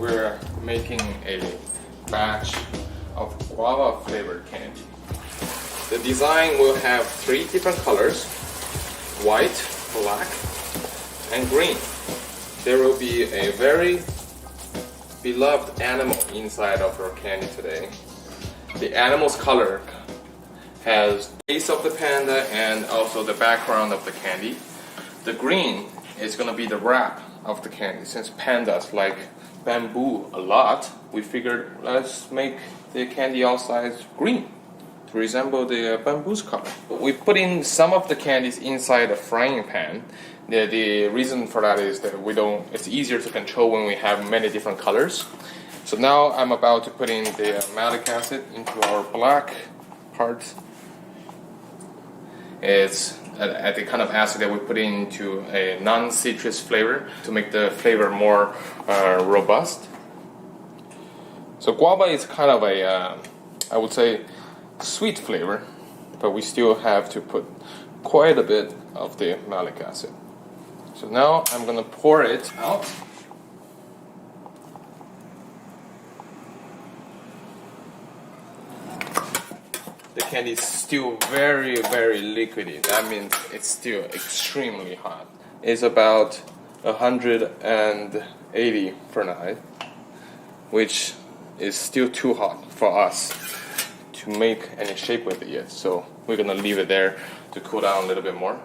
we're making a batch of guava flavored candy. The design will have 3 different colors: white, black, and green. There will be a very beloved animal inside of our candy today. The animal's color has the face of the panda and also the background of the candy. The green is going to be the wrap of the candy. Since pandas like bamboo a lot, we figured let's make the candy outside green to resemble the bamboo's color. We put in some of the candies inside a frying pan. The reason for that is that it's easier to control when we have many different colors. So now I'm about to put in the malic acid into our black part. It's the kind of acid that we put into a non-citrus flavor to make the flavor more robust. So guava is kind of a, I would say, sweet flavor, but we still have to put quite a bit of the malic acid. So now I'm going to pour it out. The candy is still very, very liquidy. That means it's still extremely hot. It's about 180 Fahrenheit, which is still too hot for us to make any shape with it yet. So we're gonna leave it there to cool down a little bit more.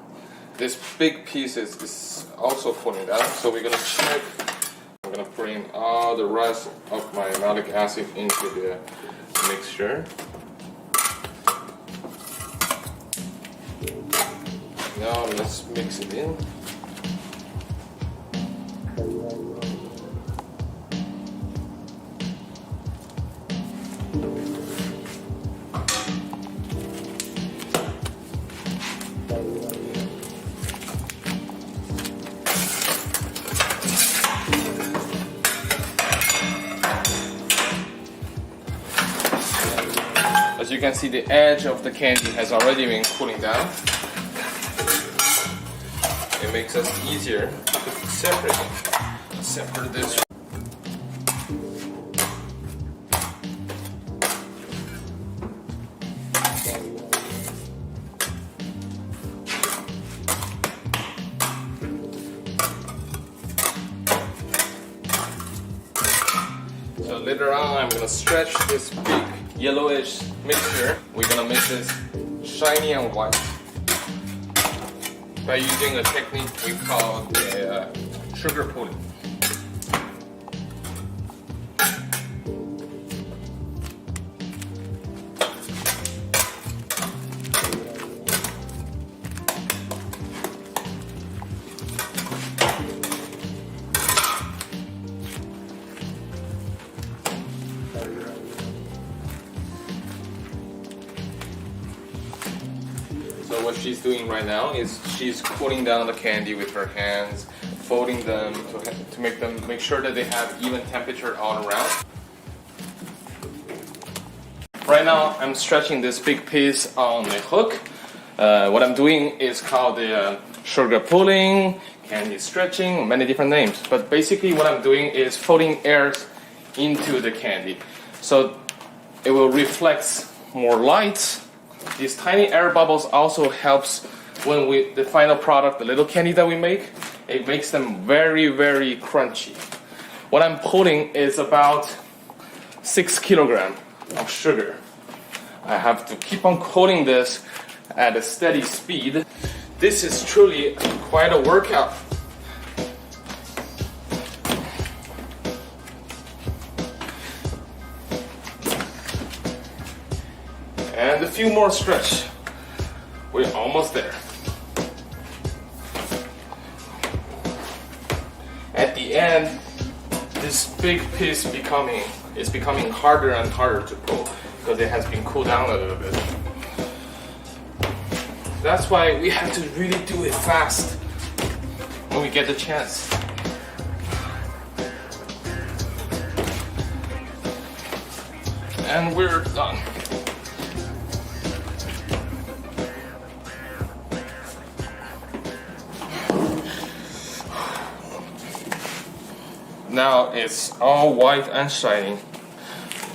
This big piece is also cooling down, so we're gonna check. I'm gonna put in all the rest of my malic acid into the mixture. Now let's mix it in. As you can see, the edge of the candy has already been cooling down. It makes us easier to separate this. So later on, I'm gonna stretch this big yellowish mixture. We're gonna make this shiny and white by using a technique we call the sugar pulling. So what she's doing right now is she's cooling down the candy with her hands, folding them to make sure that they have even temperature all around. Right now I'm stretching this big piece on the hook. What I'm doing is called the sugar pulling, candy stretching, many different names. But basically what I'm doing is folding air into the candy. So it will reflect more light. These tiny air bubbles also helps when the final product, the little candy that we make, it makes them very, very crunchy. What I'm pulling is about 6 kilograms of sugar. I have to keep on coating this at a steady speed. This is truly quite a workout. And a few more stretch. We're almost there. At the end, this big piece is becoming harder and harder to pull because it has been cooled down a little bit. That's why we have to really do it fast when we get the chance. And we're done. now it's all white and shiny,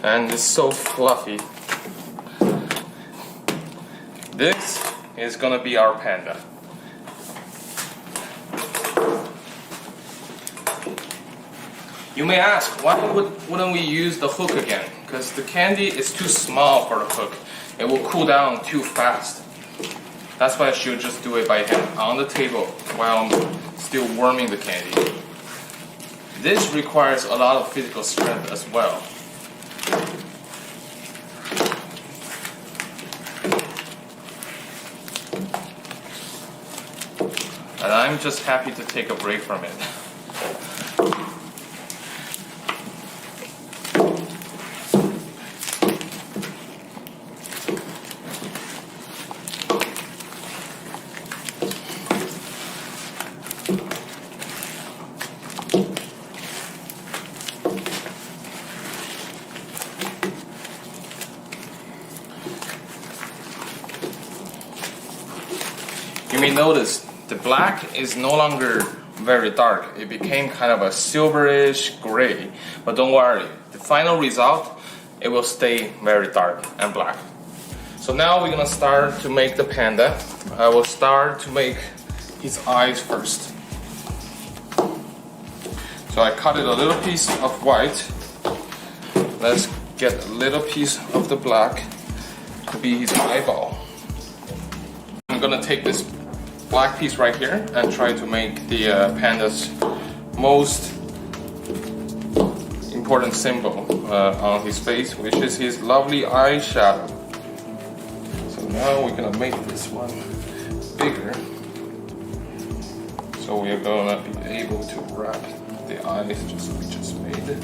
and it's so fluffy. This is gonna be our panda. You may ask, why wouldn't we use the hook again? Because the candy is too small for the hook. It will cool down too fast. That's why I should just do it by hand on the table while I'm still warming the candy. This requires a lot of physical strength as well. And I'm just happy to take a break from it. You may notice the black is no longer very dark. It became kind of a silverish gray. But don't worry, the final result, it will stay very dark and black. So now we're gonna start to make the panda. I will start to make his eyes first. So I cut it a little piece of white. Let's get a little piece of the black to be his eyeball. I'm gonna take this black piece right here and try to make the panda's most important symbol on his face, which is his lovely eyeshadow. So now we're gonna make this one bigger, so we're gonna be able to wrap the eyes just we just made.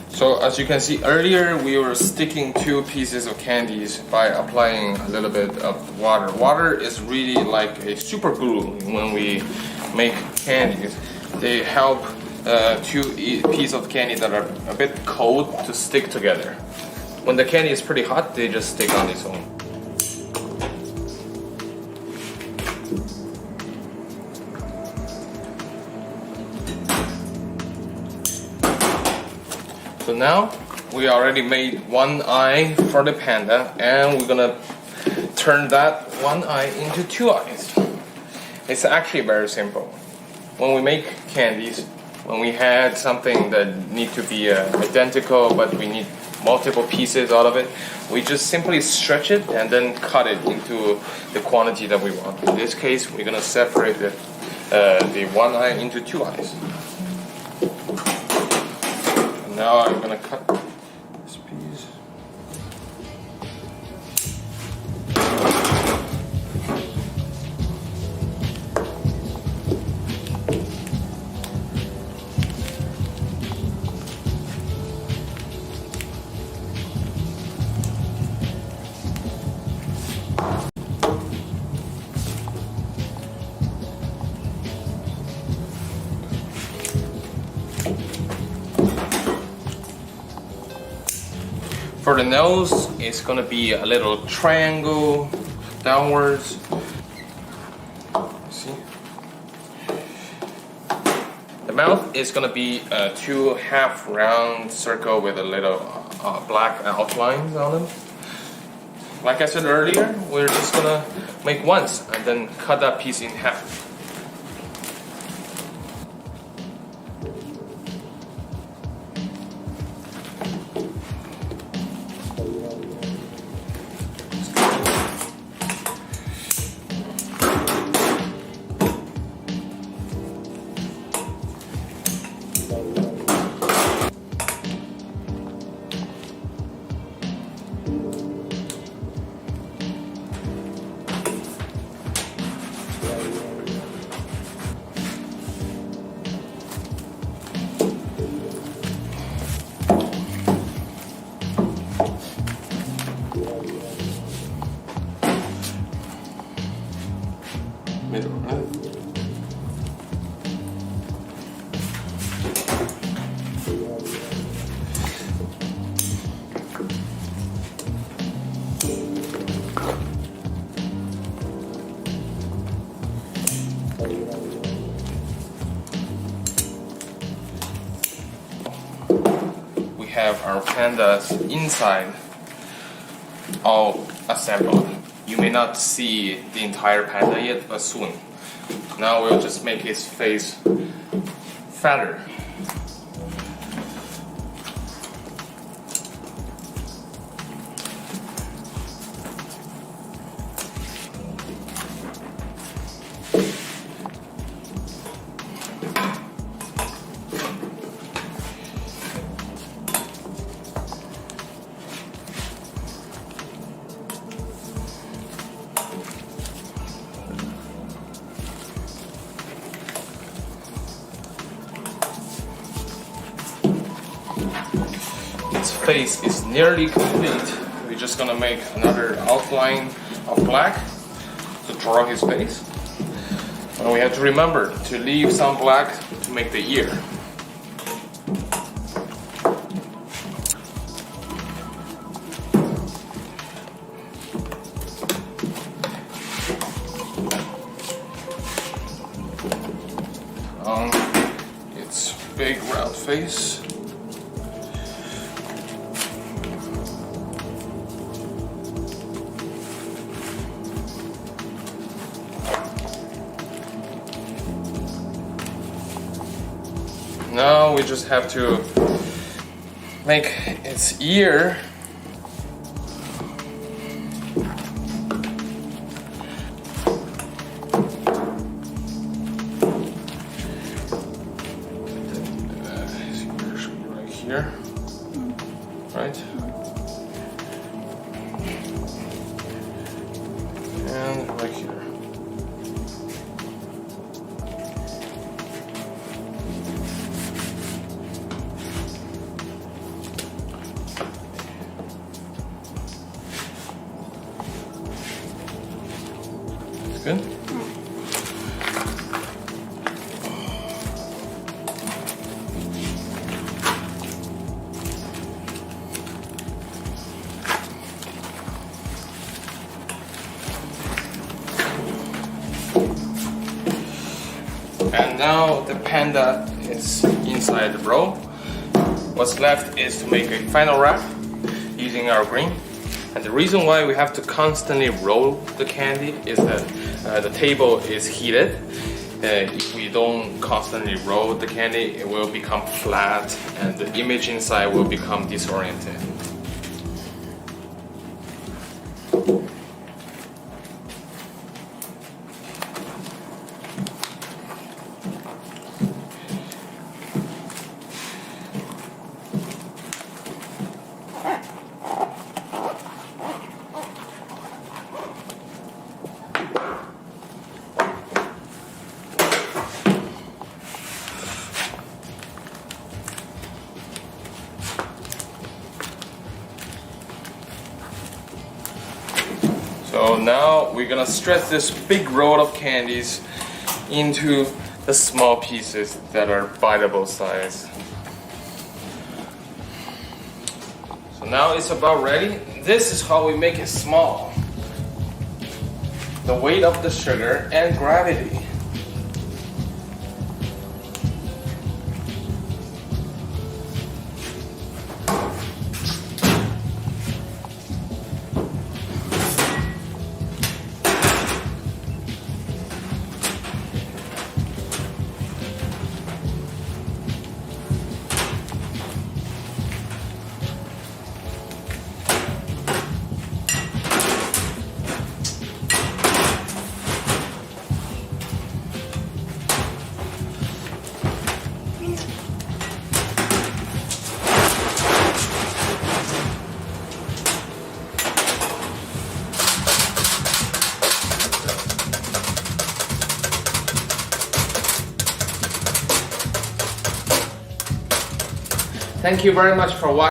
So as you can see earlier, we were sticking 2 pieces of candies by applying a little bit of water. Water is really like a super glue when we make candies. They help 2 pieces of candy that are a bit cold to stick together. When the candy is pretty hot, they just stick on its own. So now we already made 1 eye for the panda, and we're gonna turn that 1 eye into 2 eyes. It's actually very simple. When we make candies, when we had something that need to be identical but we need multiple pieces out of it, we just simply stretch it and then cut it into the quantity that we want. In this case, we're gonna separate the 1 eye into 2 eyes. Now I'm gonna cut this piece. For the nose, it's gonna be a little triangle downwards. See? The mouth is gonna be 2 half round circle with a little black outlines on them. Like I said earlier, we're just gonna make once and then cut that piece in half. Middle, right? We have our pandas inside all assembled. You may not see the entire panda yet, but soon. Now we'll just make his face fatter. Its face is nearly complete. We're just gonna make another outline of black to draw his face. And we have to remember to leave some black to make the ear. On its big round face. Now we just have to make its ear. His ear should be right here, right? And right here. Good. And now the panda is inside the roll. What's left is to make a final wrap using our green. And the reason why we have to constantly roll the candy is that the table is heated. If we don't constantly roll the candy, it will become flat and the image inside will become disoriented. So now we're gonna stretch this big roll of candies into the small pieces that are biteable size. So now it's about ready. This is how we make it small. The weight of the sugar and gravity. Thank you very much for watching.